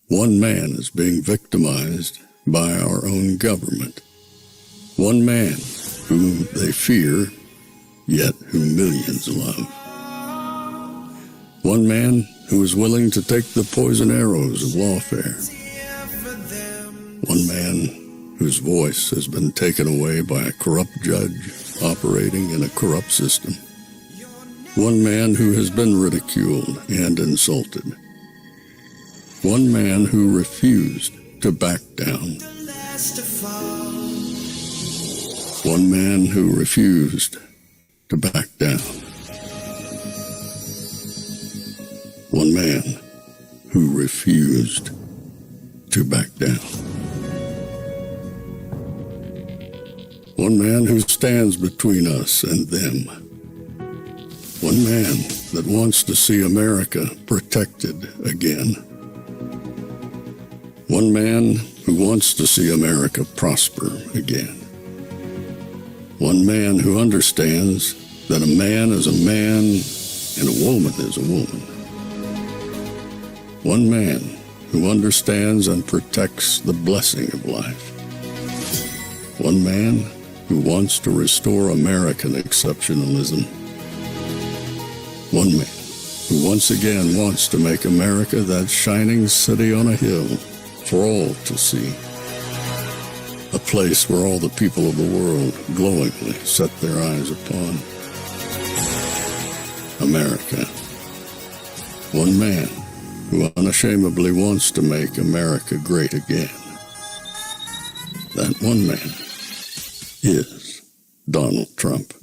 One man is being victimized by our own government. One man whom they fear, yet whom millions love. One man who is willing to take the poison arrows of lawfare. One man whose voice has been taken away by a corrupt judge operating in a corrupt system. One man who has been ridiculed and insulted. One man who refused to back down. One man who refused to back down. One man who refused to back down. One man who stands between us and them. One man that wants to see America protected again. One man who wants to see America prosper again. One man who understands that a man is a man and a woman is a woman. One man who understands and protects the blessing of life. One man who wants to restore American exceptionalism. One man who once again wants to make America that shining city on a hill for all to see. A place where all the people of the world glowingly set their eyes upon. America. One man who unashamedly wants to make America great again. That one man is Donald Trump.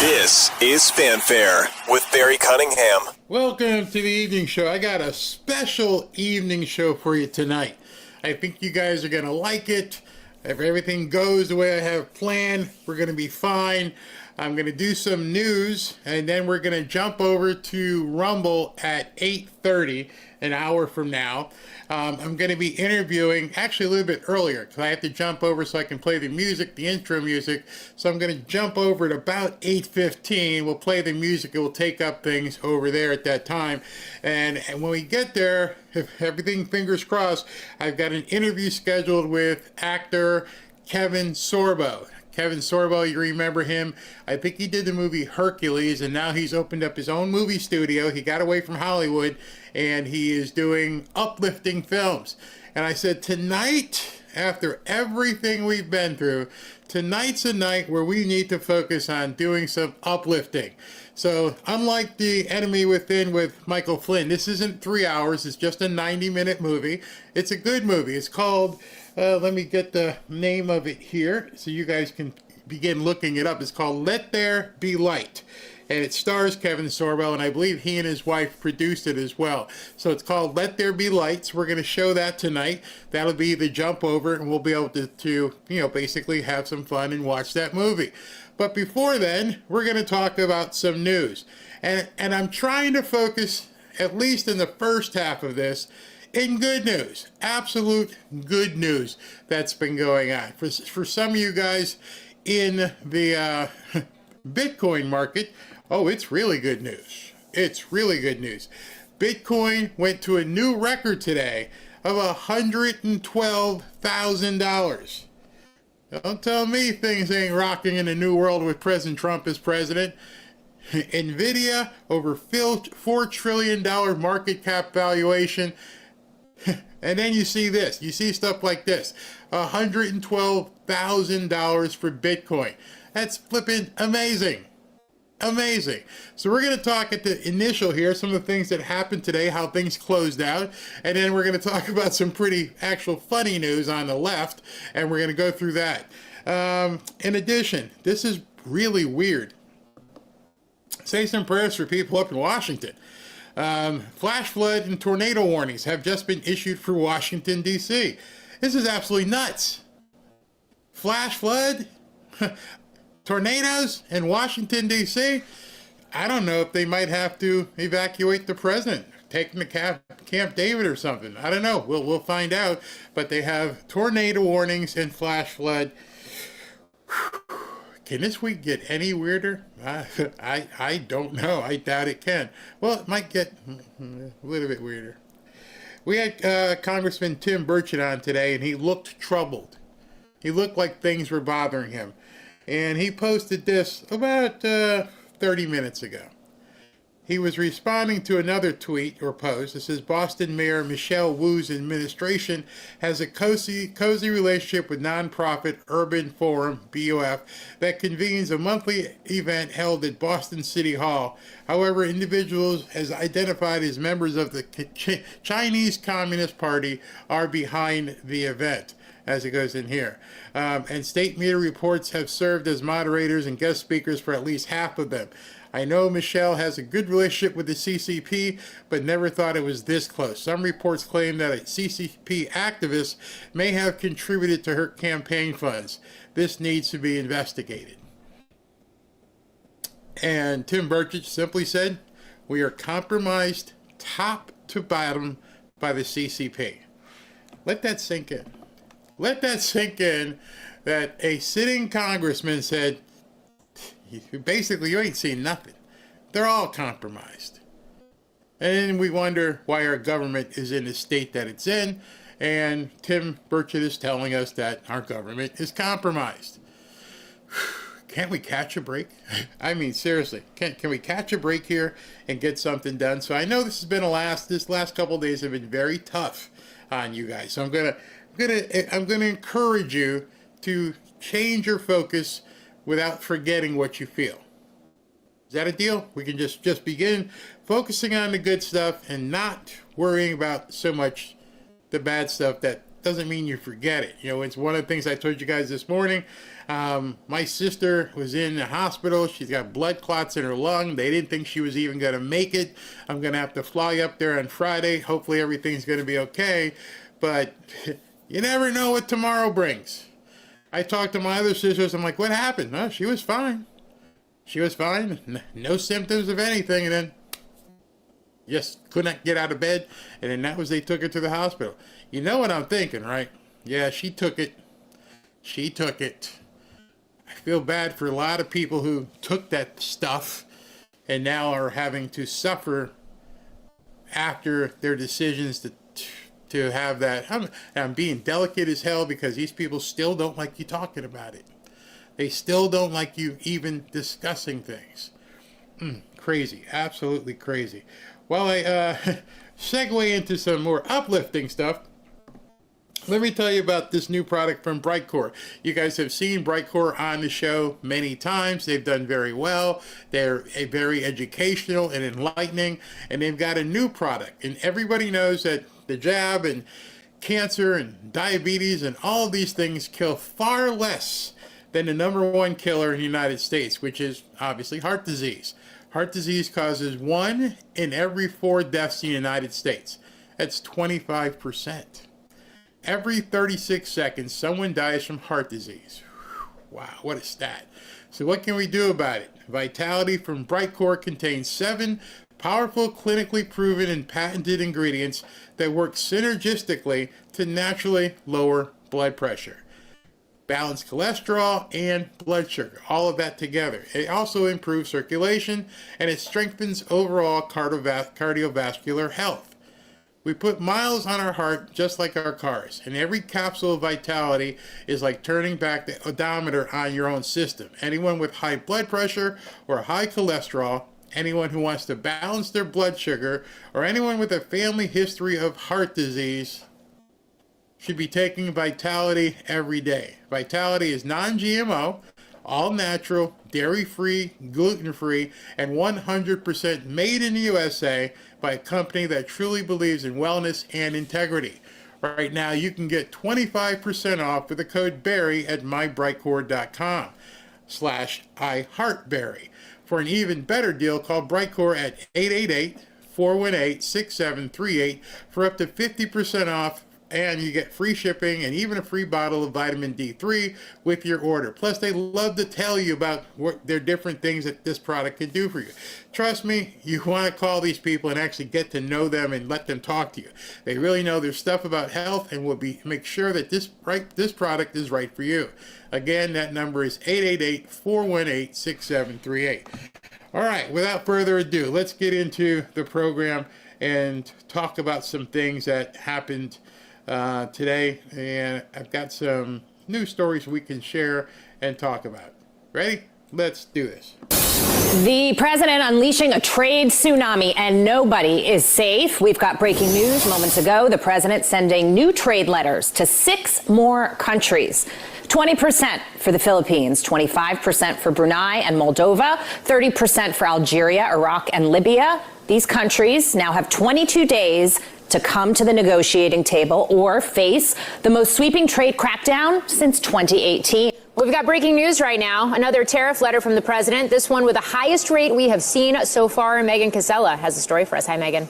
This is Fanfare with Barry Cunningham. Welcome to the evening show. I got a special evening show for you tonight. I think you guys are going to like it. If everything goes the way I have planned, we're going to be fine. I'm going to do some news, and then we're going to jump over to Rumble at 8:30, an hour from now. I'm going to be interviewing, actually a little bit earlier, because I have to jump over so I can play the music, the intro music. So I'm going to jump over at about 8:15. We'll play the music. It will take up things over there at that time. And when we get there, if everything, fingers crossed, I've got an interview scheduled with actor Kevin Sorbo. Kevin Sorbo, you remember him. I think he did the movie Hercules, and now he's opened up his own movie studio. He got away from Hollywood, and he is doing uplifting films. And I said, tonight, after everything we've been through, tonight's a night where we need to focus on doing some uplifting. So unlike The Enemy Within with Michael Flynn, this isn't 3 hours. It's just a 90-minute movie. It's a good movie. It's called... let me get the name of it here so you guys can begin looking it up. It's called Let There Be Light. And it stars Kevin Sorbo, and I believe he and his wife produced it as well. So it's called Let There Be Light. So we're going to show that tonight. That'll be the jump over, and we'll be able to basically have some fun and watch that movie. But before then, we're going to talk about some news. And I'm trying to focus, at least in the first half of this, in good news, absolute good news that's been going on. For some of you guys in the Bitcoin market, oh, it's really good news. It's really good news. Bitcoin went to a new record today of $112,000. Don't tell me things ain't rocking in the new world with President Trump as president. Nvidia, over $4 trillion market cap valuation. And then you see this. You see stuff like this. $112,000 for Bitcoin. That's flipping amazing. Amazing. So we're going to talk at the initial here, some of the things that happened today, how things closed out. And then we're going to talk about some pretty actual funny news on the left. And we're going to go through that. In addition, this is really weird. Say some prayers for people up in Washington. Flash flood and tornado warnings have just been issued for Washington, D.C. This is absolutely nuts. Flash flood, tornadoes in Washington, D.C. I don't know if they might have to evacuate the president, take him to Camp David or something. I don't know. We'll find out. But they have tornado warnings and flash flood. Can this week get any weirder? I don't know. I doubt it can. Well, it might get a little bit weirder. We had Congressman Tim Burchett on today, and he looked troubled. He looked like things were bothering him. And he posted this about 30 minutes ago. He was responding to another tweet or post. It says, Boston Mayor Michelle Wu's administration has a cozy relationship with nonprofit Urban Forum, BOF, that convenes a monthly event held at Boston City Hall. However, individuals as identified as members of the Chinese Communist Party are behind the event, as it goes in here. And state media reports have served as moderators and guest speakers for at least half of them. I know Michelle has a good relationship with the CCP, but never thought it was this close. Some reports claim that a CCP activist may have contributed to her campaign funds. This needs to be investigated. And Tim Burchett simply said, we are compromised top to bottom by the CCP. Let that sink in. Let that sink in that a sitting congressman said, basically, you ain't seen nothing. They're all compromised. And then we wonder why our government is in the state that it's in. And Tim Burchett is telling us that our government is compromised. Can't we catch a break? I mean, seriously, can we catch a break here and get something done? So I know this has been this last couple of days have been very tough on you guys. So I'm gonna encourage you to change your focus without forgetting what you feel. Is that a deal? We can just begin focusing on the good stuff and not worrying about so much the bad stuff. That doesn't mean you forget it. You know, it's one of the things I told you guys this morning. My sister was in the hospital. She's got blood clots in her lung. They didn't think she was even going to make it. I'm going to have to fly up there on Friday. Hopefully everything's going to be okay. But you never know what tomorrow brings. I talked to my other sisters. I'm like, what happened? Oh, she was fine. She was fine. No symptoms of anything. And then just could not get out of bed. And then that was, they took her to the hospital. You know what I'm thinking, right? Yeah, she took it. She took it. I feel bad for a lot of people who took that stuff and now are having to suffer after their decisions to have that. I'm being delicate as hell because these people still don't like you talking about it. They still don't like you even discussing things. Crazy. Absolutely crazy. Well, I segue into some more uplifting stuff. Let me tell you about this new product from Brightcore. You guys have seen Brightcore on the show many times. They've done very well. They're very educational and enlightening. And they've got a new product. And everybody knows that the jab and cancer and diabetes and all of these things kill far less than the #1 killer in the United States, which is obviously heart disease. Heart disease causes 1 in every 4 deaths in the United States. That's 25%. Every 36 seconds, someone dies from heart disease. Wow, what a stat. So what can we do about it? Vitality from Brightcore contains 7 powerful, clinically proven and patented ingredients that work synergistically to naturally lower blood pressure, balance cholesterol, and blood sugar, all of that together. It also improves circulation, and it strengthens overall cardiovascular health. We put miles on our heart just like our cars, and every capsule of Vitality is like turning back the odometer on your own system. Anyone with high blood pressure or high cholesterol, anyone who wants to balance their blood sugar, or anyone with a family history of heart disease should be taking Vitality every day. Vitality is non-GMO, all natural, dairy-free, gluten-free, and 100% made in the USA by a company that truly believes in wellness and integrity. Right now, you can get 25% off with the code BARRY at mybrightcore.com. BrightCore.com/iHeartBerry. For an even better deal, call Brightcore at 888-418-6738 for up to 50% off, and you get free shipping and even a free bottle of vitamin D3 with your order. Plus, they love to tell you about what their different things that this product can do for you. Trust me, you want to call these people and actually get to know them and let them talk to you. They really know their stuff about health and will make sure that this product is right for you. Again, that number is 888-418-6738. All right, without further ado, let's get into the program and talk about some things that happened today. And I've got some news stories we can share and talk about. Ready? Let's do this. The president unleashing a trade tsunami, and nobody is safe. We've got breaking news moments ago. The president sending new trade letters to 6 more countries. 20% for the Philippines, 25% for Brunei and Moldova, 30% for Algeria, Iraq, and Libya. These countries now have 22 days to come to the negotiating table or face the most sweeping trade crackdown since 2018. We've got breaking news right now. Another tariff letter from the president, this one with the highest rate we have seen so far. Megan Casella has a story for us. Hi, Megan.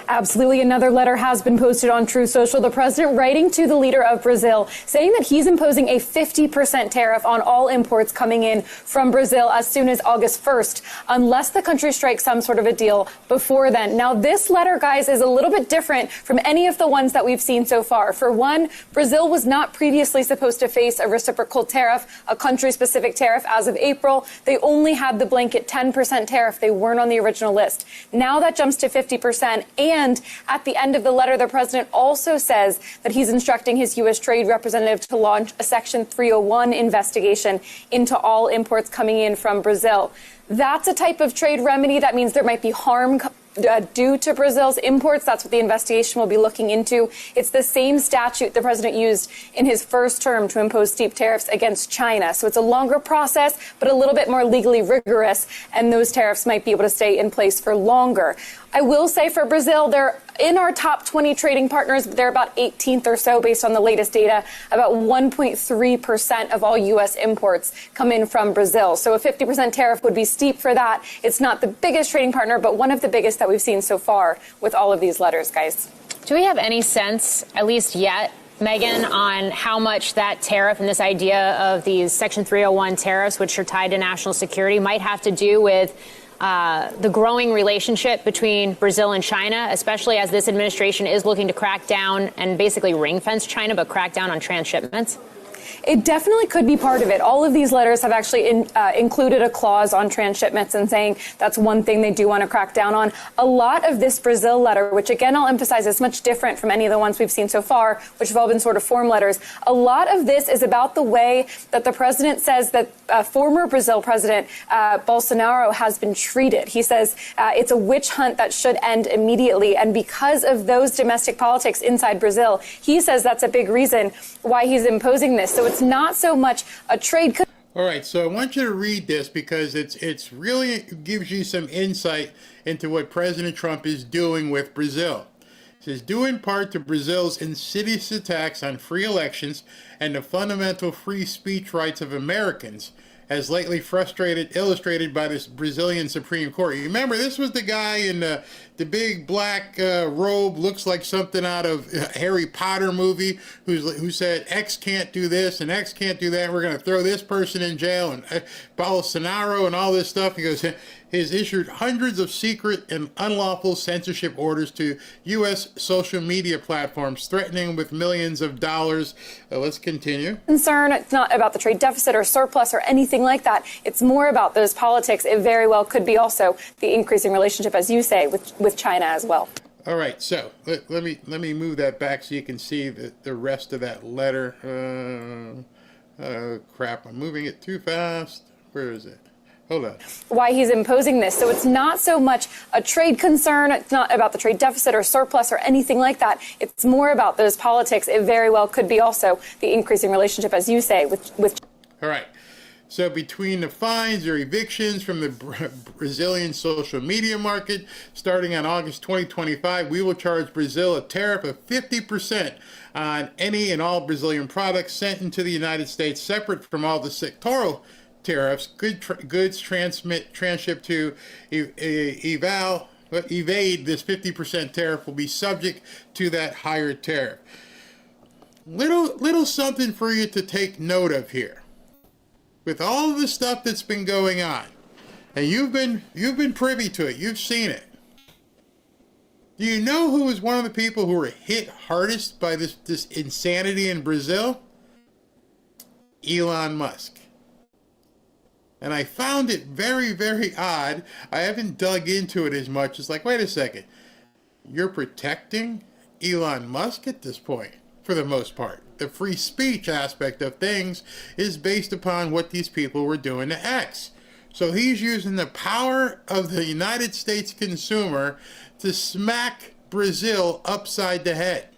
Absolutely. Another letter has been posted on Truth Social. The president writing to the leader of Brazil, saying that he's imposing a 50% tariff on all imports coming in from Brazil as soon as August 1st, unless the country strikes some sort of a deal before then. Now, this letter, guys, is a little bit different from any of the ones that we've seen so far. For one, Brazil was not previously supposed to face a reciprocal tariff, a country-specific tariff as of April. They only had the blanket 10% tariff. They weren't on the original list. Now that jumps to 50%. And at the end of the letter, the president also says that he's instructing his U.S. trade representative to launch a Section 301 investigation into all imports coming in from Brazil. That's a type of trade remedy. That means there might be harm due to Brazil's imports. That's what the investigation will be looking into. It's the same statute the president used in his first term to impose steep tariffs against China. So it's a longer process, but a little bit more legally rigorous, and those tariffs might be able to stay in place for longer. I will say for Brazil, they're in our top 20 trading partners, but they're about 18th or so based on the latest data. About 1.3% of all U.S. imports come in from Brazil. So a 50% tariff would be steep for that. It's not the biggest trading partner, but one of the biggest that we've seen so far with all of these letters, guys. Do we have any sense, at least yet, Megan, on how much that tariff and this idea of these Section 301 tariffs, which are tied to national security, might have to do with the growing relationship between Brazil and China, especially as this administration is looking to crack down and basically ring-fence China, but crack down on transshipments? It definitely could be part of it. All of these letters have actually included a clause on transshipments and saying that's one thing they do want to crack down on. A lot of this Brazil letter, which again I'll emphasize is much different from any of the ones we've seen so far, which have all been sort of form letters. A lot of this is about the way that the president says that former Brazil president Bolsonaro has been treated. He says it's a witch hunt that should end immediately. And because of those domestic politics inside Brazil, he says that's a big reason why he's imposing this. So it's not so much a trade. All right, so I want you to read this because it's really gives you some insight into what President Trump is doing with Brazil. It says, due in part to Brazil's insidious attacks on free elections and the fundamental free speech rights of Americans, as lately illustrated by this Brazilian Supreme Court. You remember, this was the guy in the big black robe, looks like something out of a Harry Potter movie, who said X can't do this and X can't do that. We're going to throw this person in jail, and Bolsonaro and all this stuff. He goes, has issued hundreds of secret and unlawful censorship orders to U.S. social media platforms, threatening with millions of dollars. Let's continue. Concern, it's not about the trade deficit or surplus or anything like that. It's more about those politics. It very well could be also the increasing relationship, as you say, with China as well. All right, so let me move that back so you can see the rest of that letter. Crap, I'm moving it too fast. Where is it? Hold on. Why he's imposing this. So it's not so much a trade concern. It's not about the trade deficit or surplus or anything like that. It's more about those politics. It very well could be also the increasing relationship, as you say, with. All right. So between the fines or evictions from the Brazilian social media market, starting on August 2025, we will charge Brazil a tariff of 50% on any and all Brazilian products sent into the United States, separate from all the sectoral tariffs, goods transshipped to evade this 50% tariff will be subject to that higher tariff. Little something for you to take note of here. With all of the stuff that's been going on, and you've been privy to it, you've seen it. Do you know who was one of the people who were hit hardest by this insanity in Brazil? Elon Musk. And I found it very, very odd. I haven't dug into it as much. It's like, wait a second. You're protecting Elon Musk at this point, for the most part. The free speech aspect of things is based upon what these people were doing to X. So he's using the power of the United States consumer to smack Brazil upside the head.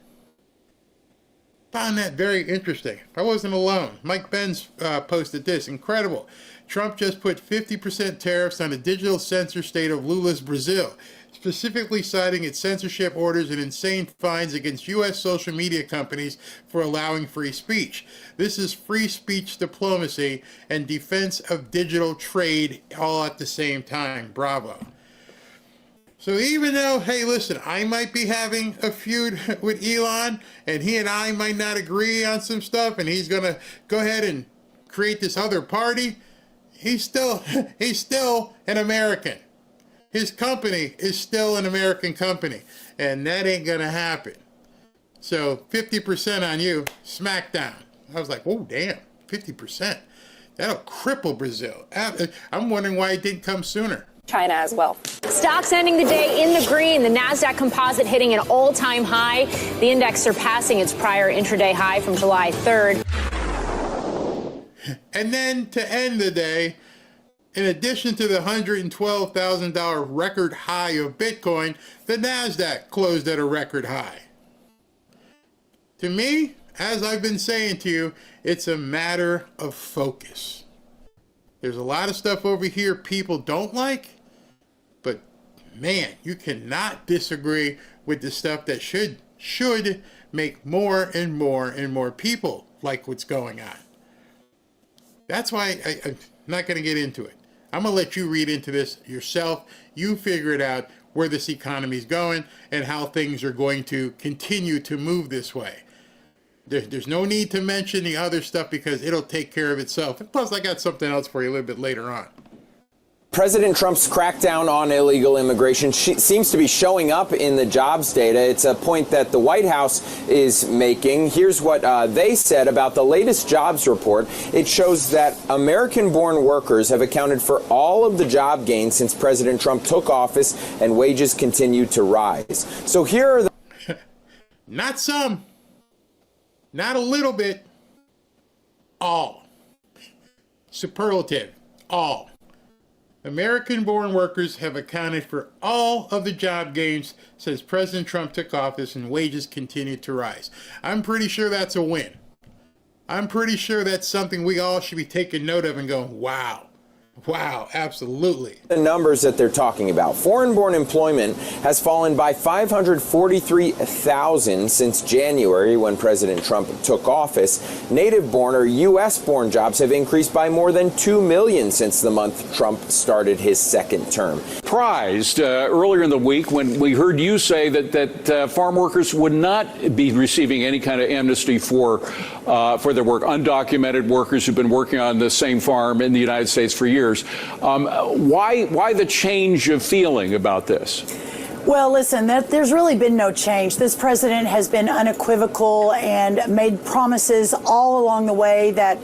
Found that very interesting. I wasn't alone. Mike Benz posted this. Incredible. Trump just put 50% tariffs on the digital censor state of Lula's Brazil, specifically citing its censorship orders and insane fines against U.S. social media companies for allowing free speech. This is free speech diplomacy and defense of digital trade all at the same time. Bravo. So even though, hey, listen, I might be having a feud with Elon, and he and I might not agree on some stuff, and he's going to go ahead and create this other party, he's still an American. His company is still an American company, and that ain't going to happen. So 50% on you, smackdown. I was like, oh, damn, 50%. That'll cripple Brazil. I'm wondering why it didn't come sooner. China as well. Stocks ending the day in the green. The NASDAQ composite hitting an all-time high. The index surpassing its prior intraday high from July 3rd. And then to end the day, in addition to the $112,000 record high of Bitcoin, the NASDAQ closed at a record high. To me, as I've been saying to you, it's a matter of focus. There's a lot of stuff over here people don't like, but man, you cannot disagree with the stuff that should make more and more and more people like what's going on. That's why I'm not going to get into it. I'm going to let you read into this yourself. You figure it out where this economy is going and how things are going to continue to move this way. There's no need to mention the other stuff because it'll take care of itself. And plus, I got something else for you a little bit later on. President Trump's crackdown on illegal immigration seems to be showing up in the jobs data. It's a point that the White House is making. Here's what they said about the latest jobs report. It shows that American-born workers have accounted for all of the job gains since President Trump took office, and wages continue to rise. So here are the... Not some. Not a little bit. All. Superlative. All. American-born workers have accounted for all of the job gains since President Trump took office, and wages continue to rise. I'm pretty sure that's a win. I'm pretty sure that's something we all should be taking note of and going, wow. Wow, absolutely. The numbers that they're talking about. Foreign-born employment has fallen by 543,000 since January when President Trump took office. Native-born or U.S.-born jobs have increased by more than 2 million since the month Trump started his second term. Surprised earlier in the week when we heard you say that farm workers would not be receiving any kind of amnesty for their work, undocumented workers who've been working on the same farm in the United States for years. Why the change of feeling about this? Well, listen, there's really been no change. This president has been unequivocal and made promises all along the way that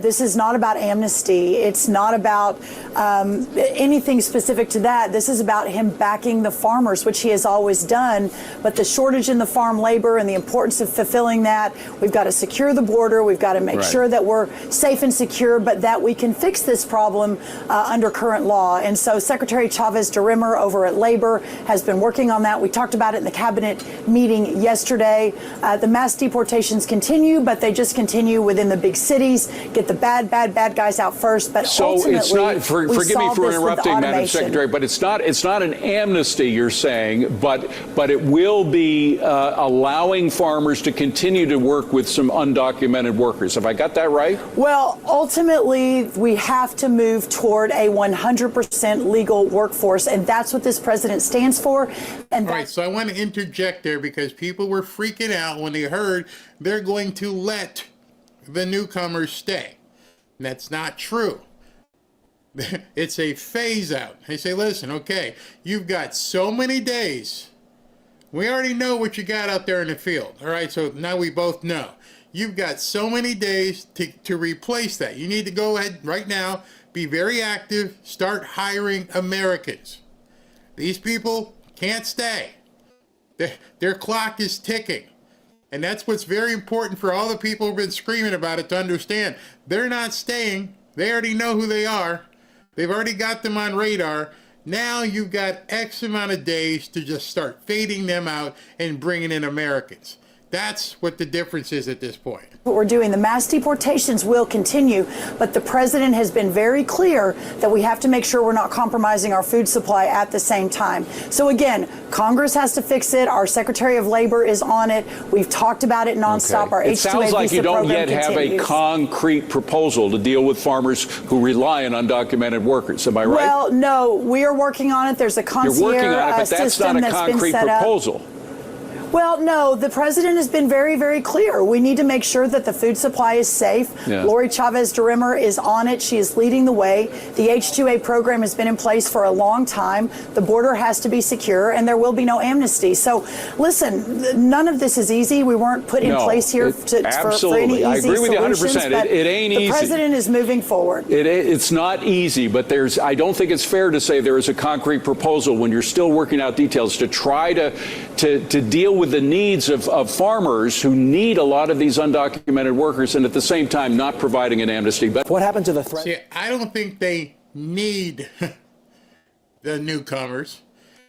this is not about amnesty. It's not about anything specific to that. This is about him backing the farmers, which he has always done. But the shortage in the farm labor and the importance of fulfilling that, we've got to secure the border. We've got to make sure that we're safe and secure, but that we can fix this problem under current law. And so Secretary Chavez DeRimmer over at Labor has has been working on that. We talked about it in the cabinet meeting yesterday. The mass deportations continue, but they just continue within the big cities. Get the bad guys out first. But so ultimately, it's not. Forgive me for interrupting, Madam Secretary, but it's not an amnesty, you're saying, but it will be allowing farmers to continue to work with some undocumented workers. Have I got that right? Well, ultimately, we have to move toward a 100% legal workforce, and that's what this president stands for. And all right, so I want to interject there because people were freaking out when they heard they're going to let the newcomers stay. And that's not true. It's a phase out. They say, listen, okay, you've got so many days. We already know what you got out there in the field. All right, so now we both know. You've got so many days to replace that. You need to go ahead right now, be very active, start hiring Americans. These people can't stay. Their clock is ticking. And that's what's very important for all the people who've been screaming about it to understand. They're not staying. They already know who they are. They've already got them on radar. Now you've got X amount of days to just start fading them out and bringing in Americans. That's what the difference is at this point. What we're doing, the mass deportations will continue, but the president has been very clear that we have to make sure we're not compromising our food supply at the same time. So again, Congress has to fix it. Our Secretary of Labor is on it. We've talked about it nonstop. Okay. Our It H-2A sounds like you don't yet continues. have a concrete proposal to deal with farmers who rely on undocumented workers. Am I right? Well, no, we are working on it. There's a concierge You're working on it, but that's system not a that's been concrete set up. proposal. Well, no, the president has been very, very clear. We need to make sure that the food supply is safe. Yeah. Lori Chavez-DeRimmer is on it. She is leading the way. The H-2A program has been in place for a long time. The border has to be secure, and there will be no amnesty. So, listen, none of this is easy. We weren't put in place here for any easy I agree with you 100%. solutions, but it ain't easy. The president is moving forward. It's not easy, but I don't think it's fair to say there is a concrete proposal when you're still working out details to try to deal with the needs of farmers who need a lot of these undocumented workers and at the same time not providing an amnesty. But what happened to the threat? See, I don't think they need the newcomers.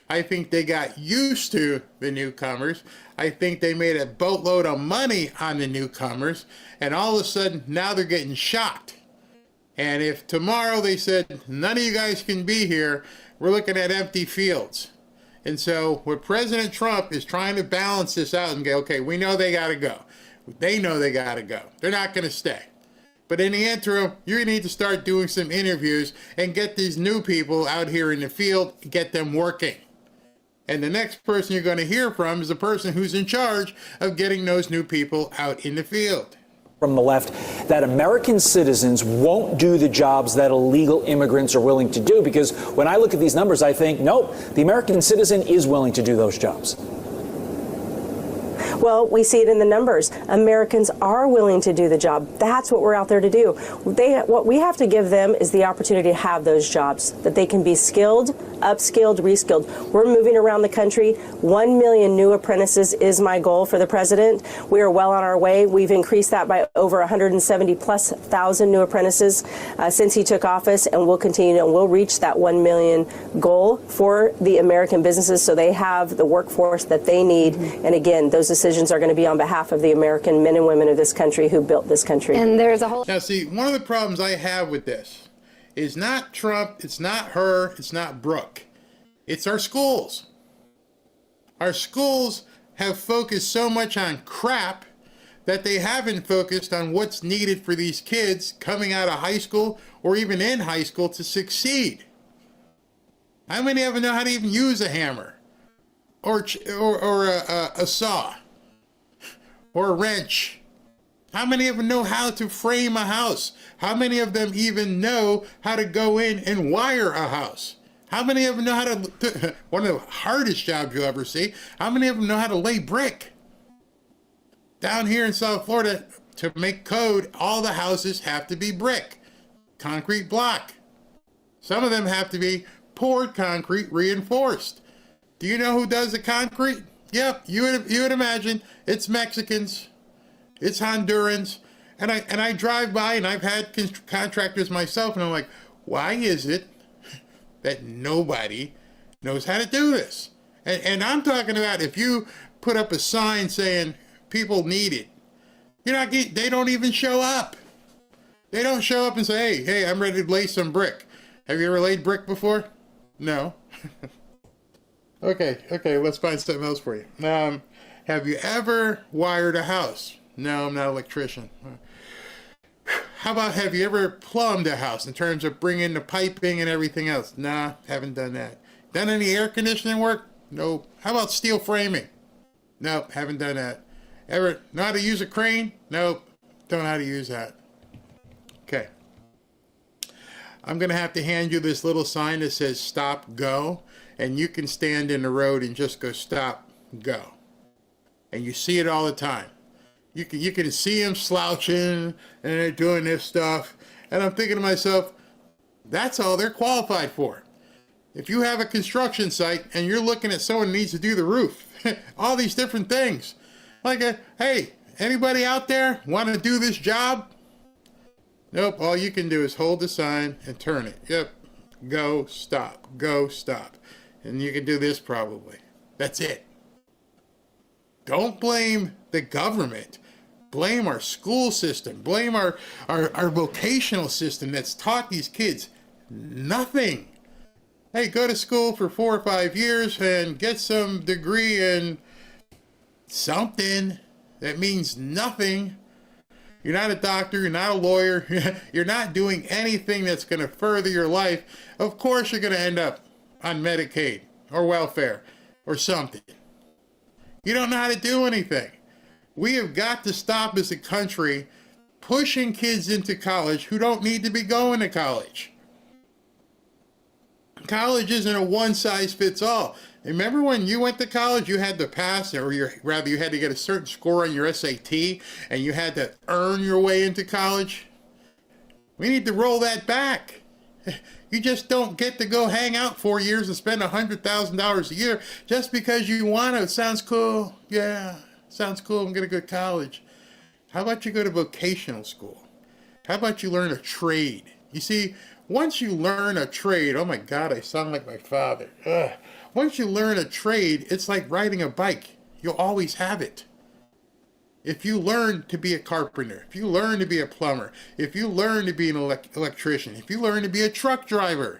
I think they got used to the newcomers. I think they made a boatload of money on the newcomers, and all of a sudden now they're getting shocked. And if tomorrow they said none of you guys can be here, we're looking at empty fields. And so what President Trump is trying to balance this out and go, okay, we know they got to go. They know they got to go. They're not going to stay. But in the interim, you need to start doing some interviews and get these new people out here in the field, get them working. And the next person you're going to hear from is the person who's in charge of getting those new people out in the field. From the left, that American citizens won't do the jobs that illegal immigrants are willing to do, because when I look at these numbers, I think, nope, the American citizen is willing to do those jobs. Well, we see it in the numbers. Americans are willing to do the job. That's what we're out there to do. What we have to give them is the opportunity to have those jobs, that they can be skilled, upskilled, reskilled. We're moving around the country. 1 million new apprentices is my goal for the president. We are well on our way. We've increased that by over 170,000+ new apprentices since he took office, and we'll continue and we'll reach that 1 million goal for the American businesses so they have the workforce that they need. And again, those decisions are going to be on behalf of the American men and women of this country who built this country. And there's a whole... Now, see, one of the problems I have with this is not Trump, it's not her, it's not Brooke. It's our schools. Our schools have focused so much on crap that they haven't focused on what's needed for these kids coming out of high school or even in high school to succeed. How many of them know how to even use a hammer or a saw or a wrench? How many of them know how to frame a house? How many of them even know how to go in and wire a house? How many of them know how to, one of the hardest jobs you'll ever see, how many of them know how to lay brick? Down here in South Florida, to make code, all the houses have to be brick, concrete block. Some of them have to be poured concrete reinforced. Do you know who does the concrete? Yep, you would imagine it's Mexicans. It's Hondurans, and I drive by, and I've had contractors myself, and I'm like, why is it that nobody knows how to do this? And I'm talking about if you put up a sign saying people need it, they don't even show up. They don't show up and say, hey, I'm ready to lay some brick. Have you ever laid brick before? No. Okay, let's find something else for you. Have you ever wired a house? No, I'm not an electrician. How about have you ever plumbed a house in terms of bringing the piping and everything else? Nah, haven't done that. Done any air conditioning work? Nope. How about steel framing? Nope, haven't done that. Ever know how to use a crane? Nope, don't know how to use that. Okay. I'm going to have to hand you this little sign that says stop, go, and you can stand in the road and just go stop, go. And you see it all the time. You can see them slouching and they're doing this stuff. And I'm thinking to myself, that's all they're qualified for. If you have a construction site and you're looking at someone who needs to do the roof, all these different things. Like, hey, anybody out there want to do this job? Nope, all you can do is hold the sign and turn it. Yep, go, stop, go, stop. And you can do this probably. That's it. Don't blame the government. Blame our school system. Blame our vocational system that's taught these kids nothing. Hey, go to school for 4 or 5 years and get some degree in something that means nothing. You're not a doctor, you're not a lawyer, you're not doing anything that's going to further your life. Of course you're going to end up on Medicaid or welfare or something. You don't know how to do anything. We have got to stop as a country pushing kids into college who don't need to be going to college. College isn't a one-size-fits-all. Remember when you went to college, you had to pass, or you had to get a certain score on your SAT, and you had to earn your way into college? We need to roll that back. You just don't get to go hang out 4 years and spend $100,000 a year just because you want to. It sounds cool. Yeah, sounds cool. I'm going to go to college. How about you go to vocational school? How about you learn a trade? You see, once you learn a trade, oh my God, I sound like my father. Ugh. Once you learn a trade, it's like riding a bike. You'll always have it. If you learn to be a carpenter, if you learn to be a plumber, if you learn to be an electrician, if you learn to be a truck driver,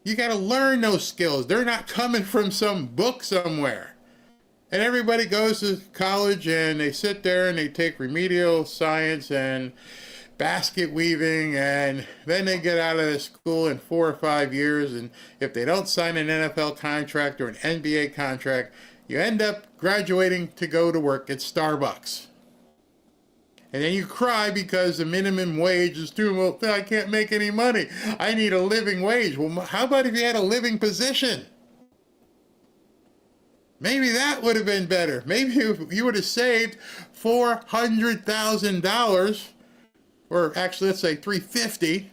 you got to learn those skills. They're not coming from some book somewhere. And everybody goes to college and they sit there and they take remedial science and basket weaving, and then they get out of the school in 4 or 5 years, and if they don't sign an NFL contract or an NBA contract, you end up graduating to go to work at Starbucks. And then you cry because the minimum wage is too low. I can't make any money. I need a living wage. Well, how about if you had a living position? Maybe that would have been better. Maybe if you would have saved $400,000, or actually let's say $350,000,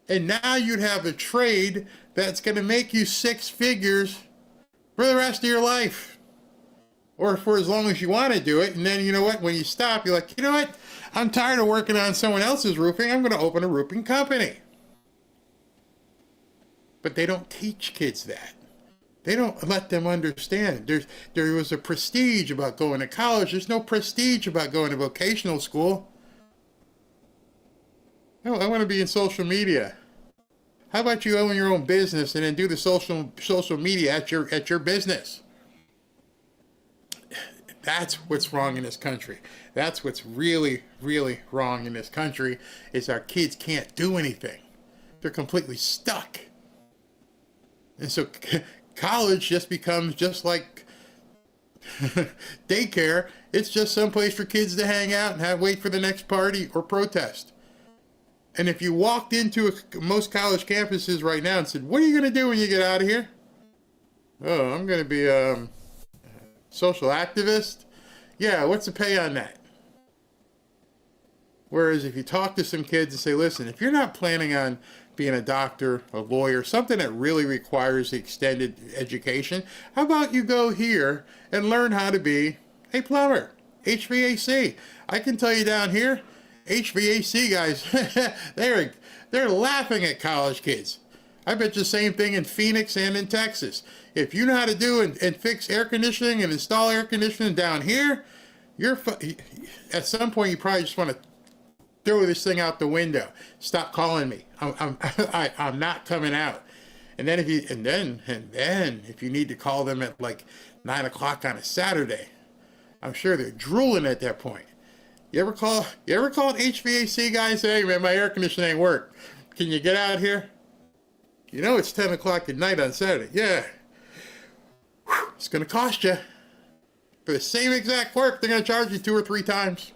and now you'd have a trade that's going to make you 6 figures for the rest of your life, or for as long as you want to do it. And then, you know what, when you stop, you're like, you know what, I'm tired of working on someone else's roofing. I'm going to open a roofing company. But they don't teach kids that. They don't let them understand. There was a prestige about going to college. There's no prestige about going to vocational school. No, I want to be in social media. How about you own your own business and then do the social media at your business? That's what's wrong in this country. That's what's really, really wrong in this country, is our kids can't do anything. They're completely stuck. And so college just becomes just like daycare. It's just some place for kids to hang out and wait for the next party or protest. And if you walked into most college campuses right now and said, what are you going to do when you get out of here? Oh, I'm going to be a social activist. Yeah, what's the pay on that? Whereas if you talk to some kids and say, listen, if you're not planning on being a doctor, a lawyer, something that really requires extended education, how about you go here and learn how to be a plumber, HVAC. I can tell you down here, HVAC guys, they're laughing at college kids. I bet you the same thing in Phoenix and in Texas. If you know how to do and fix air conditioning and install air conditioning down here, at some point you probably just want to throw this thing out the window. Stop calling me. I'm not coming out. And then if you need to call them at like 9 o'clock on a Saturday, I'm sure they're drooling at that point. You ever call an HVAC guy and say, hey man, my air conditioning ain't work. Can you get out here? You know it's 10 o'clock at night on Saturday. Yeah. Whew, it's going to cost you. For the same exact work, they're going to charge you 2 or 3 times.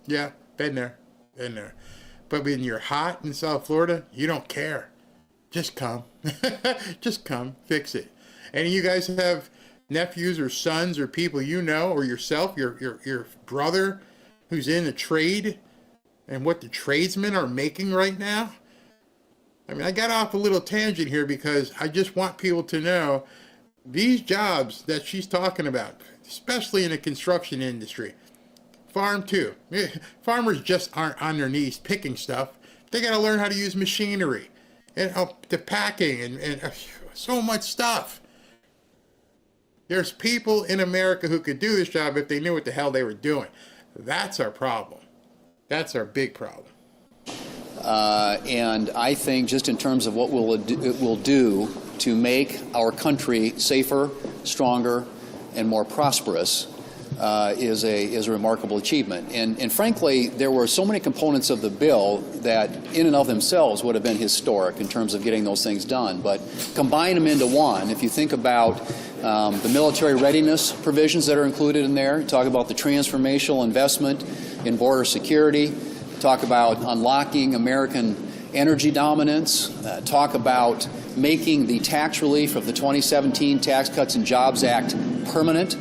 Yeah, been there. But when you're hot in South Florida, you don't care. Just come. Just come. Fix it. Any of you guys have nephews or sons or people you know, or yourself, your brother who's in the trade, and what the tradesmen are making right now? I mean, I got off a little tangent here because I just want people to know these jobs that she's talking about, especially in the construction industry, farm too. Farmers just aren't on their knees picking stuff. They got to learn how to use machinery and the packing and so much stuff. There's people in America who could do this job if they knew what the hell they were doing. That's our problem. That's our big problem. And I think just in terms of what it will do to make our country safer, stronger, and more prosperous is a remarkable achievement. And frankly, there were so many components of the bill that in and of themselves would have been historic in terms of getting those things done. But combine them into one. If you think about the military readiness provisions that are included in there, talk about the transformational investment in border security, talk about unlocking American energy dominance, talk about making the tax relief of the 2017 Tax Cuts and Jobs Act permanent.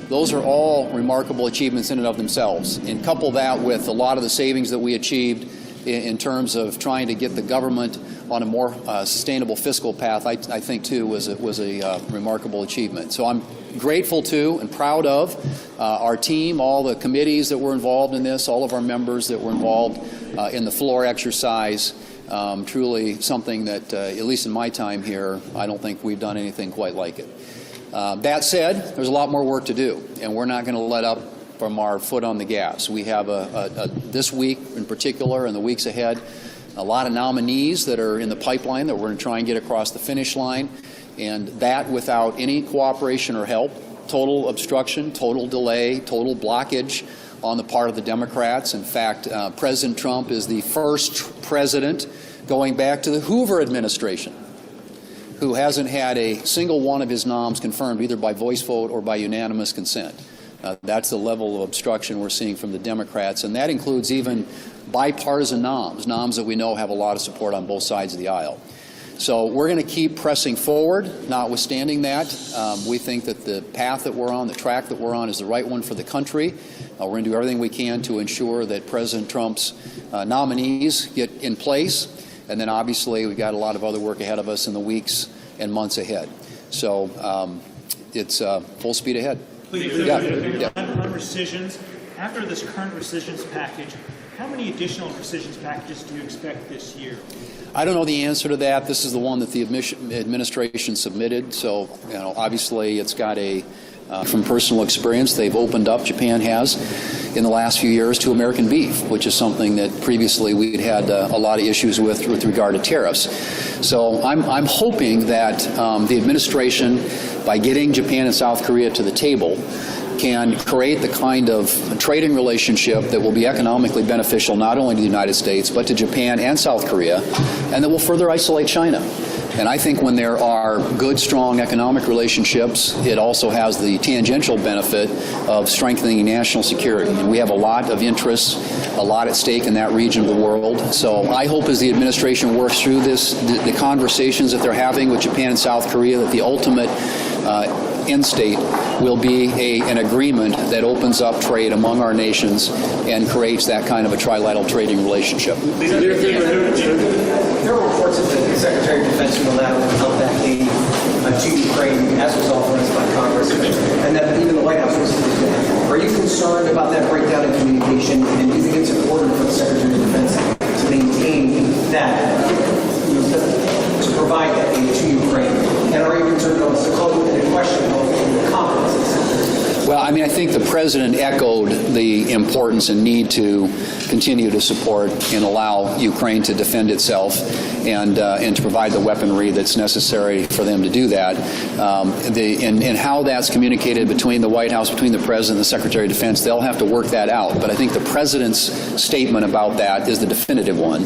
Those are all remarkable achievements in and of themselves. And couple that with a lot of the savings that we achieved in terms of trying to get the government on a more sustainable fiscal path, I think, too, was a remarkable achievement. So I'm grateful to and proud of our team, all the committees that were involved in this, all of our members that were involved in the floor exercise. Truly something that, at least in my time here, I don't think we've done anything quite like it. That said, there's a lot more work to do, and we're not going to let up from our foot on the gas. We have this week in particular and the weeks ahead, a lot of nominees that are in the pipeline that we're going to try and get across the finish line, and that without any cooperation or help, total obstruction, total delay, total blockage on the part of the Democrats. In fact, President Trump is the first president going back to the Hoover administration who hasn't had a single one of his noms confirmed either by voice vote or by unanimous consent. That's the level of obstruction we're seeing from the Democrats, and that includes even bipartisan noms that we know have a lot of support on both sides of the aisle. So we're going to keep pressing forward, notwithstanding that. We think that the path that we're on, the track that we're on, is the right one for the country. We're going to do everything we can to ensure that President Trump's nominees get in place. And then obviously we've got a lot of other work ahead of us in the weeks and months ahead. So it's full speed ahead. Please, on rescissions, after this current rescissions package, how many additional rescissions packages do you expect this year? I don't know the answer to that. This is the one that the administration submitted. So, obviously it's got from personal experience, they've opened up, Japan has, in the last few years to American beef, which is something that previously we'd had a lot of issues with regard to tariffs. So I'm hoping that the administration, by getting Japan and South Korea to the table, can create the kind of trading relationship that will be economically beneficial not only to the United States, but to Japan and South Korea, and that will further isolate China. And I think when there are good, strong economic relationships, it also has the tangential benefit of strengthening national security. And we have a lot of interests, a lot at stake in that region of the world. So I hope as the administration works through this, the conversations that they're having with Japan and South Korea, that the ultimate end state will be an agreement that opens up trade among our nations and creates that kind of a trilateral trading relationship. There are reports that the Secretary of Defense unilaterally held back aid to Ukraine, as was authorized by Congress, and that even the White House was doing that. Are you concerned about that breakdown in communication, and do you think it's important for the Secretary of Defense to maintain that, to think the president echoed the importance and need to continue to support and allow Ukraine to defend itself and to provide the weaponry that's necessary for them to do that. And how that's communicated between the White House, between the president and the Secretary of Defense, they'll have to work that out. But I think the president's statement about that is the definitive one.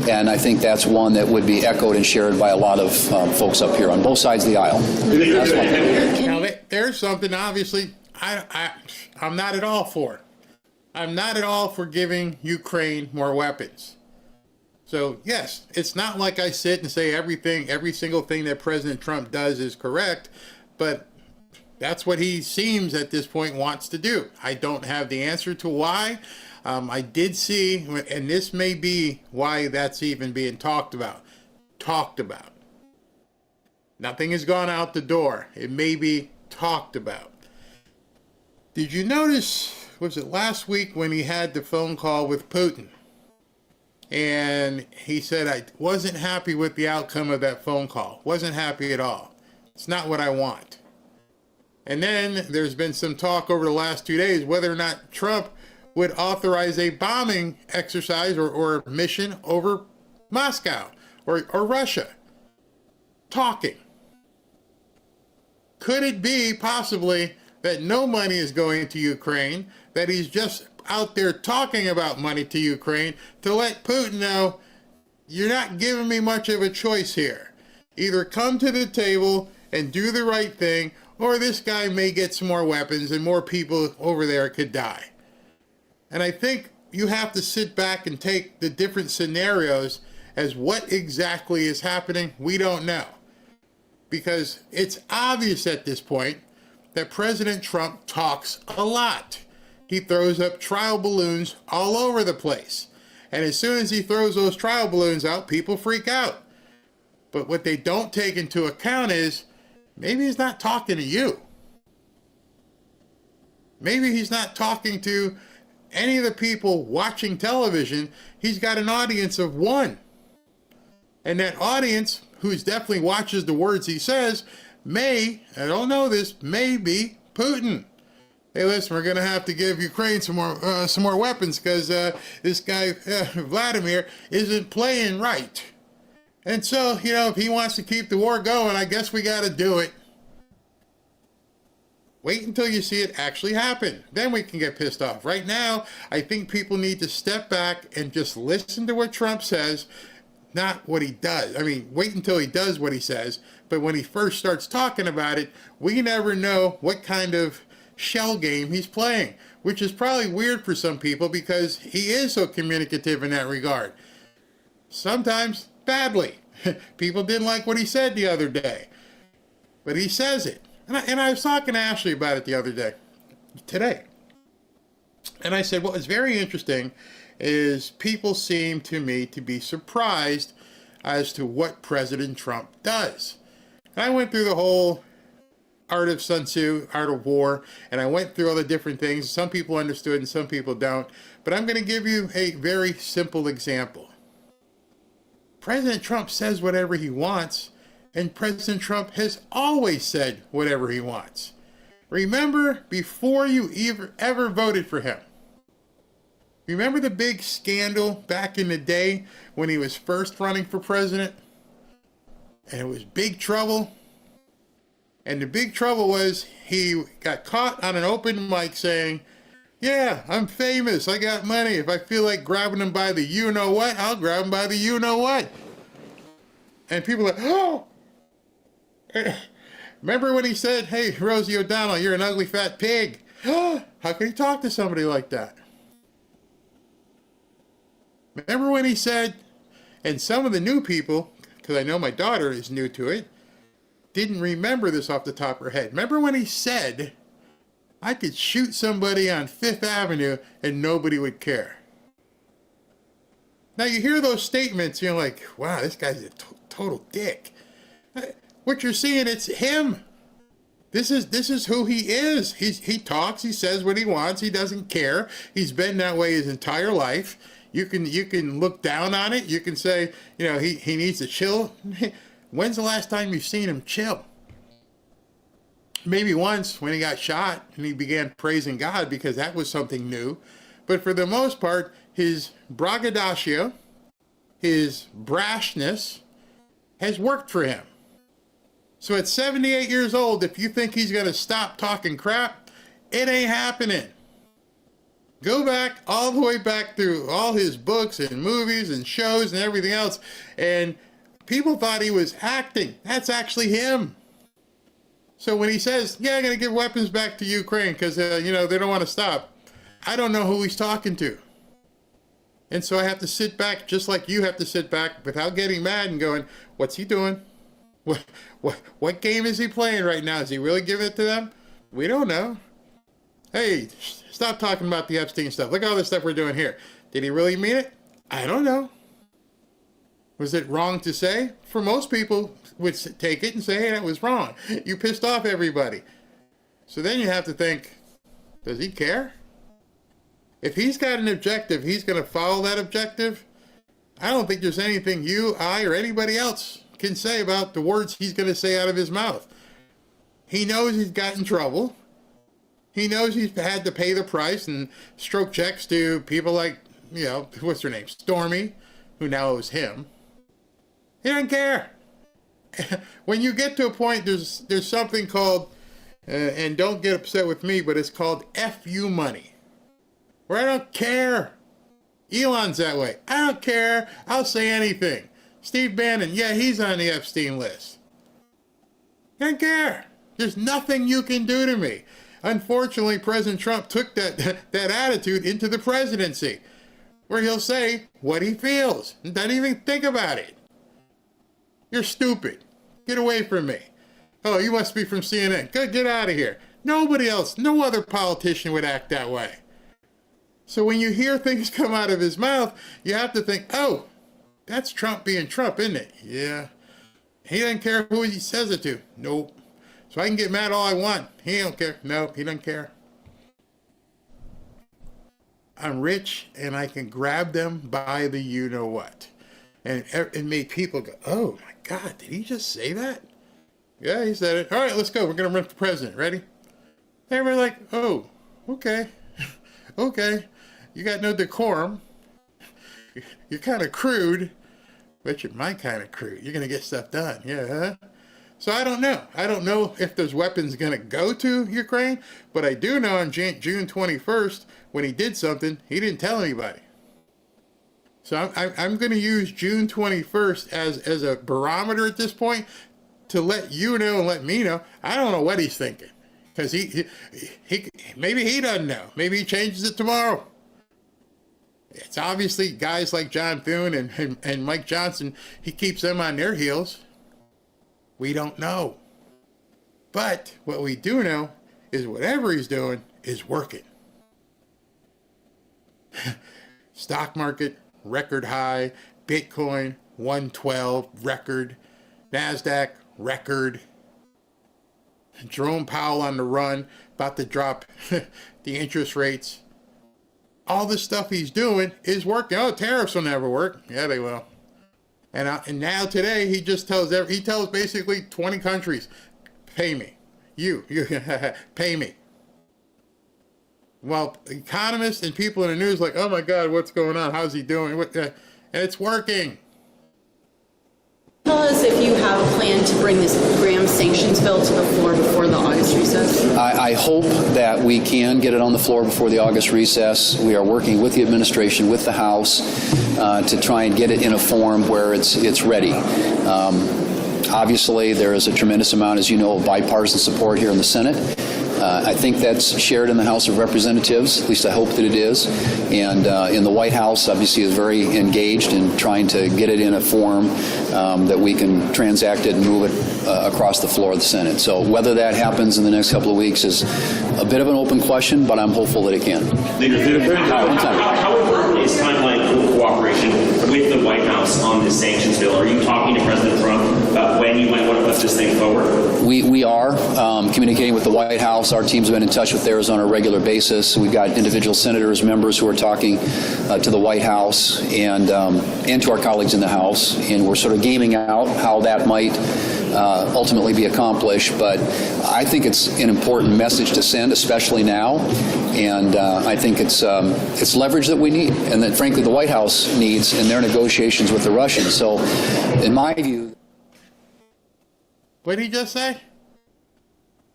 And I think that's one that would be echoed and shared by a lot of folks up here on both sides of the aisle. That's one. Now, there's something, obviously, I'm not at all for. I'm not at all for giving Ukraine more weapons. So, yes, it's not like I sit and say every single thing that President Trump does is correct, but that's what he seems at this point wants to do. I don't have the answer to why. I did see, and this may be why that's even being talked about. Nothing has gone out the door. It may be talked about. Did you notice, was it last week when he had the phone call with Putin? And he said, I wasn't happy with the outcome of that phone call. Wasn't happy at all. It's not what I want. And then there's been some talk over the last 2 days whether or not Trump would authorize a bombing exercise or mission over Moscow or Russia. Talking. Could it be possibly that no money is going to Ukraine, that he's just out there talking about money to Ukraine to let Putin know, you're not giving me much of a choice here. Either come to the table and do the right thing, or this guy may get some more weapons and more people over there could die. And I think you have to sit back and take the different scenarios as what exactly is happening. We don't know. Because it's obvious at this point that President Trump talks a lot. He throws up trial balloons all over the place. And as soon as he throws those trial balloons out, people freak out. But what they don't take into account is maybe he's not talking to you. Maybe he's not talking to any of the people watching television. He's got an audience of one. And that audience, who's definitely watches the words he says, may, I don't know this, may be Putin. Hey, listen, we're going to have to give Ukraine some more weapons because this guy, Vladimir, isn't playing right. And so, if he wants to keep the war going, I guess we got to do it. Wait until you see it actually happen. Then we can get pissed off. Right now, I think people need to step back and just listen to what Trump says, not what he does. I mean, wait until he does what he says. But when he first starts talking about it, we never know what kind of shell game he's playing, which is probably weird for some people because he is so communicative in that regard. Sometimes badly. People didn't like what he said the other day, but he says it. And I was talking to Ashley about it today. And I said, what was very interesting is people seem to me to be surprised as to what President Trump does. And I went through the whole Art of Sun Tzu, Art of War, and I went through all the different things. Some people understood and some people don't. But I'm going to give you a very simple example. President Trump says whatever he wants, and President Trump has always said whatever he wants. Remember, before you ever voted for him, remember the big scandal back in the day when he was first running for president? And it was big trouble. And the big trouble was he got caught on an open mic saying, yeah, I'm famous, I got money. If I feel like grabbing him by the you-know-what, I'll grab him by the you-know-what. And people are like, oh! Remember when he said, hey, Rosie O'Donnell, you're an ugly fat pig. How could he talk to somebody like that? Remember when he said, and some of the new people, because I know my daughter is new to it, didn't remember this off the top of her head. Remember when he said, I could shoot somebody on Fifth Avenue and nobody would care. Now you hear those statements, you're like, wow, this guy's a total dick. What you're seeing, it's him. This is who he is. He talks, he says what he wants, he doesn't care. He's been that way his entire life. You can look down on it. You can say, he needs to chill. When's the last time you've seen him chill? Maybe once when he got shot and he began praising God because that was something new. But for the most part, his braggadocio, his brashness has worked for him. So at 78 years old, if you think he's going to stop talking crap, it ain't happening. Go back all the way back through all his books and movies and shows and everything else. And people thought he was acting. That's actually him. So when he says, yeah, I'm going to give weapons back to Ukraine because, they don't want to stop, I don't know who he's talking to. And so I have to sit back, just like you have to sit back without getting mad and going, what's he doing? What game is he playing right now? Is he really giving it to them? We don't know. Hey, stop talking about the Epstein stuff. Look at all this stuff we're doing here. Did he really mean it? I don't know. Was it wrong to say? For most people would take it and say, hey, that was wrong. You pissed off everybody. So then you have to think, does he care? If he's got an objective, he's going to follow that objective. I don't think there's anything you, I, or anybody else can say about the words he's going to say out of his mouth. He knows he's got in trouble. He knows he's had to pay the price and stroke checks to people like, what's her name? Stormy, who now owes him. He doesn't care. When you get to a point, there's something called, and don't get upset with me, but it's called FU money. Where I don't care. Elon's that way. I don't care. I'll say anything. Steve Bannon, yeah, he's on the Epstein list. I don't care. There's nothing you can do to me. Unfortunately, President Trump took that attitude into the presidency, where he'll say what he feels and doesn't even think about it. You're stupid. Get away from me. Oh, you must be from CNN. Good, get out of here. Nobody else, no other politician would act that way. So when you hear things come out of his mouth, you have to think, oh, that's Trump being Trump, isn't it? Yeah. He doesn't care who he says it to. Nope. So I can get mad all I want. He don't care. Nope, he doesn't care. I'm rich and I can grab them by the you-know-what. And it made people go, oh my God, did he just say that? Yeah, he said it. All right, let's go. We're going to run for president. Ready? They were like, oh, okay. Okay. You got no decorum. You're kind of crude, but you're my kind of crude. You're going to get stuff done. Yeah. Huh? So I don't know. I don't know if those weapons going to go to Ukraine, but I do know on June 21st, when he did something, he didn't tell anybody. So I'm going to use June 21st as a barometer at this point to let you know and let me know. I don't know what he's thinking, because he maybe he doesn't know. Maybe he changes it tomorrow. It's obviously guys like John Thune and Mike Johnson, he keeps them on their heels. We don't know. But what we do know is whatever he's doing is working. Stock market, record high. Bitcoin, 112, record. NASDAQ, record. Jerome Powell on the run, about to drop the interest rates. All this stuff he's doing is working. Oh, tariffs will never work. Yeah, they will. And now today he just tells basically 20 countries, pay me. You pay me. Well, economists and people in the news like, oh my God, what's going on? How's he doing? And it's working. Tell us if you have a plan to bring this Graham sanctions bill to the floor before the August recess. I hope that we can get it on the floor before the August recess. We are working with the administration, with the House, to try and get it in a form where it's ready. Obviously, there is a tremendous amount, as you know, of bipartisan support here in the Senate. I think that's shared in the House of Representatives, at least I hope that it is. And in the White House, obviously, is very engaged in trying to get it in a form that we can transact it and move it across the floor of the Senate. So whether that happens in the next couple of weeks is a bit of an open question, but I'm hopeful that it can. How important is timeline cooperation with the White House on this sanctions bill? Are you talking to President Trump about when you might want to put this thing forward? We are communicating with the White House. Our team's been in touch with theirs on a regular basis. We've got individual senators, members who are talking to the White House and to our colleagues in the House, and we're sort of gaming out how that might ultimately be accomplished. But I think it's an important message to send, especially now. And I think it's leverage that we need, and that frankly the White House needs in their negotiations with the Russians. So, in my view, what did he just say?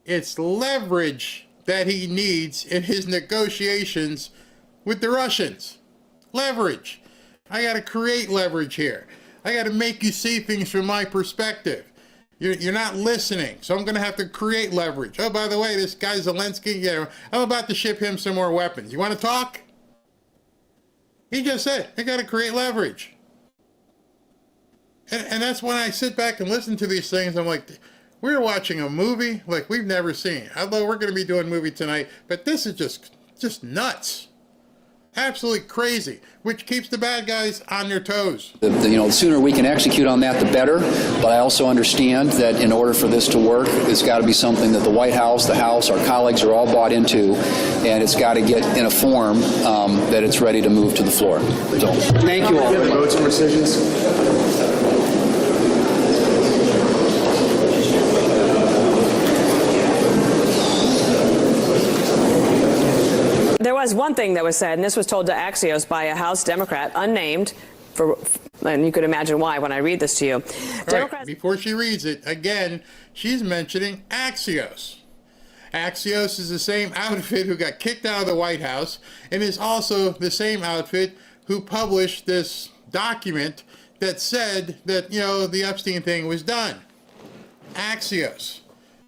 It's leverage that he needs in his negotiations with the Russians. Leverage. I got to create leverage here. I got to make you see things from my perspective. You're not listening, so I'm going to have to create leverage. Oh, by the way, this guy Zelensky, I'm about to ship him some more weapons. You want to talk? He just said, I got to create leverage. And that's when I sit back and listen to these things, I'm like, we're watching a movie like we've never seen. Although we're going to be doing a movie tonight, but this is just nuts. Absolutely crazy, which keeps the bad guys on their toes. The sooner we can execute on that, the better. But I also understand that in order for this to work, it's got to be something that the White House, the House, our colleagues are all bought into, and it's got to get in a form that it's ready to move to the floor. So, Thank you all. Votes and rescissions. There was one thing that was said, and this was told to Axios by a House Democrat, unnamed, and you could imagine why when I read this to you. Right, before she reads it, again, she's mentioning Axios. Axios is the same outfit who got kicked out of the White House and is also the same outfit who published this document that said that, the Epstein thing was done. Axios.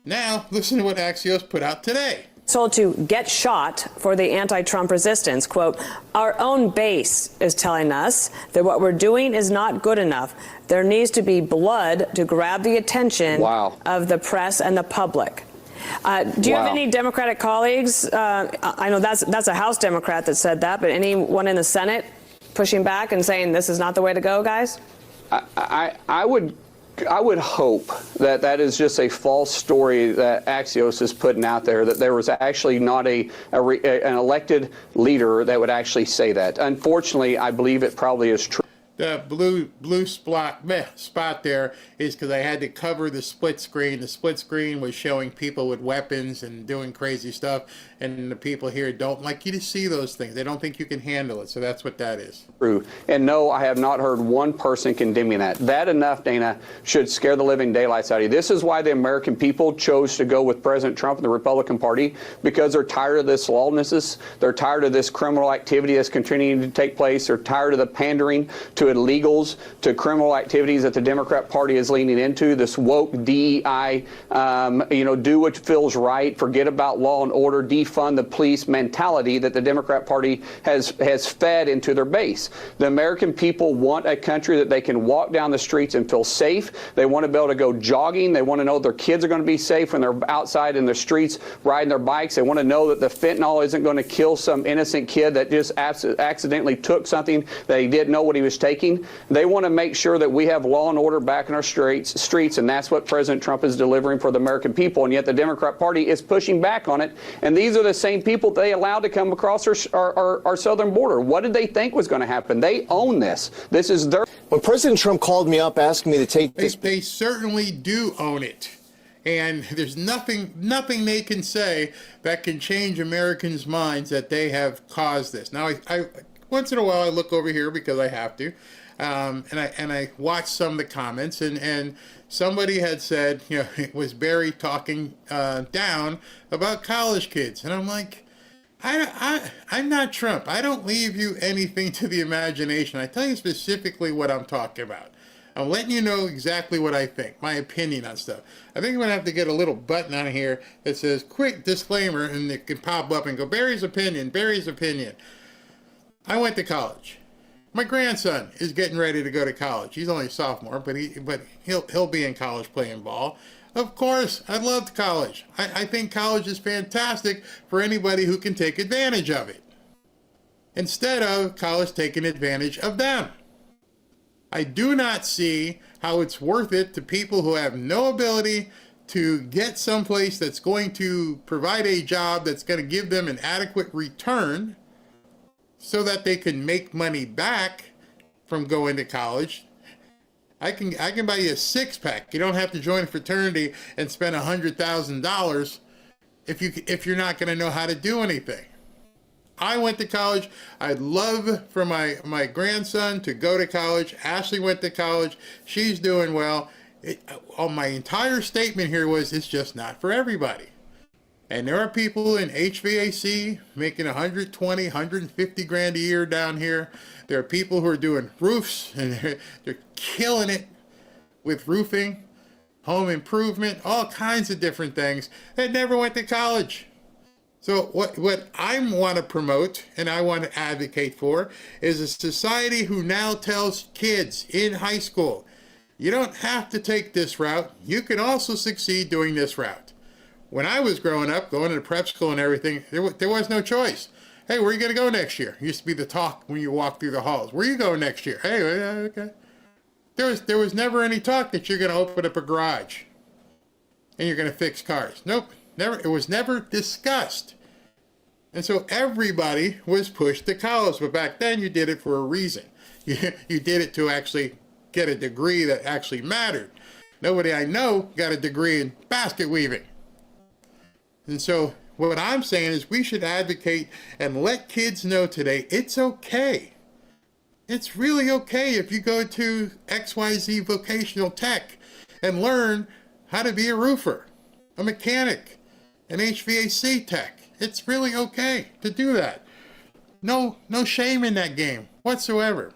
Now, listen to what Axios put out today. Told to get shot for the anti-Trump resistance. Quote, our own base is telling us that what we're doing is not good enough. There needs to be blood to grab the attention of the press and the public. Do you have any Democratic colleagues? I know that's a House Democrat that said that, but anyone in the Senate pushing back and saying this is not the way to go, guys? I would hope that that is just a false story that Axios is putting out there, that there was actually not an elected leader that would actually say that. Unfortunately, I believe it probably is true. The blue spot there is because I had to cover the split screen. The split screen was showing people with weapons and doing crazy stuff, and the people here don't like you to see those things. They don't think you can handle it, so that's what that is. True. And no, I have not heard one person condemning that. That enough, Dana, should scare the living daylights out of you. This is why the American people chose to go with President Trump and the Republican Party, because they're tired of this lawlessness. They're tired of this criminal activity that's continuing to take place. They're tired of the pandering to illegals, to criminal activities that the Democrat Party is leaning into, this woke DEI, do what feels right, forget about law and order, defund the police mentality that the Democrat Party has fed into their base. The American people want a country that they can walk down the streets and feel safe. They want to be able to go jogging. They want to know their kids are going to be safe when they're outside in the streets riding their bikes. They want to know that the fentanyl isn't going to kill some innocent kid that just accidentally took something that he didn't know what he was taking. They want to make sure that we have law and order back in our streets, and that's what President Trump is delivering for the American people. And yet the Democrat Party is pushing back on it. And these are the same people they allowed to come across our southern border. What did they think was going to happen? They own this. This is their. When President Trump called me up asking me to take this, they certainly do own it. And there's nothing they can say that can change Americans' minds that they have caused this. Now, I once in a while I look over here because I have to, and I watch some of the comments, and somebody had said, it was Barry talking down about college kids, and I'm like, I'm not Trump. I don't leave you anything to the imagination. I tell you specifically what I'm talking about. I'm letting you know exactly what I think, my opinion on stuff. I think I'm going to have to get a little button on here that says quick disclaimer, and it can pop up and go, Barry's opinion, Barry's opinion. I went to college. My grandson is getting ready to go to college. He's only a sophomore, but he'll be in college playing ball. Of course, I loved college. I think college is fantastic for anybody who can take advantage of it, instead of college taking advantage of them. I do not see how it's worth it to people who have no ability to get someplace that's going to provide a job that's going to give them an adequate return so that they can make money back from going to college. I can buy you a six-pack. You don't have to join a fraternity and spend $100,000 if you're not going to know how to do anything. I went to college. I'd love for my grandson to go to college. Ashley went to college. She's doing well. My entire statement here was it's just not for everybody. And there are people in HVAC making 120, 150 grand a year down here. There are people who are doing roofs and they're killing it with roofing, home improvement, all kinds of different things that never went to college. So what I want to promote and I want to advocate for is a society who now tells kids in high school, you don't have to take this route. You can also succeed doing this route. When I was growing up, going to prep school and everything, there was no choice. Hey, where are you going to go next year? Used to be the talk when you walk through the halls. Where are you going next year? Hey, okay. There was never any talk that you're going to open up a garage and you're going to fix cars. Nope, never. It was never discussed. And so everybody was pushed to college. But back then, you did it for a reason. You did it to actually get a degree that actually mattered. Nobody I know got a degree in basket weaving. And so what I'm saying is we should advocate and let kids know today it's okay. It's really okay if you go to XYZ Vocational Tech and learn how to be a roofer, a mechanic, an HVAC tech. It's really okay to do that. No shame in that game whatsoever.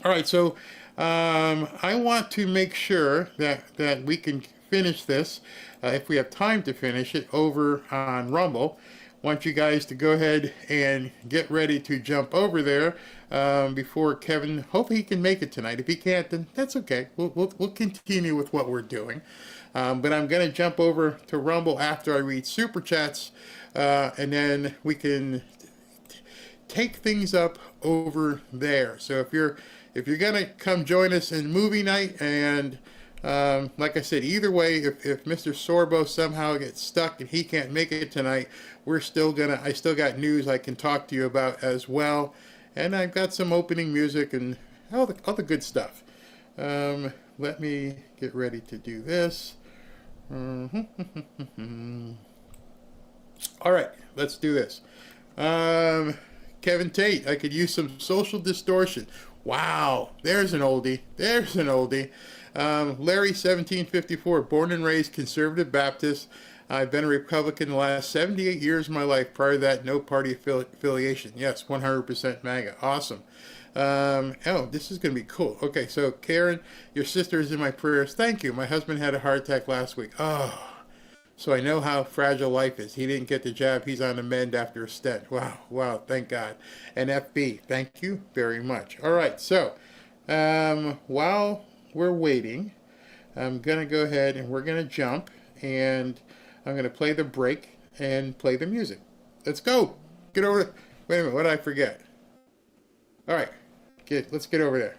All right, so I want to make sure that we can finish this, if we have time to finish it, over on Rumble. Want you guys to go ahead and get ready to jump over there before Kevin. Hopefully he can make it tonight. If he can't, then that's okay. We'll continue with what we're doing. But I'm going to jump over to Rumble after I read Super Chats, and then we can take things up over there. So if you're going to come join us in movie night, and like I said, either way, if Mr. Sorbo somehow gets stuck and he can't make it tonight, I still got news I can talk to you about as well. And I've got some opening music and all the good stuff. Let me get ready to do this. All right, let's do this. Kevin Tate, I could use some social distortion. Wow, there's an oldie. Larry, 1754, born and raised conservative Baptist. I've been a Republican the last 78 years of my life. Prior to that, no party affiliation. Yes, 100% MAGA. Awesome. This is going to be cool. Okay, so Karen, your sister is in my prayers. Thank you. My husband had a heart attack last week. Oh, so I know how fragile life is. He didn't get the jab. He's on the mend after a stent. Wow, thank God. And FB, thank you very much. All right, so while we're waiting, I'm going to go ahead and we're going to jump, and I'm going to play the break and play the music. Let's go. Get over. Wait a minute, what did I forget? All right, let's get over there.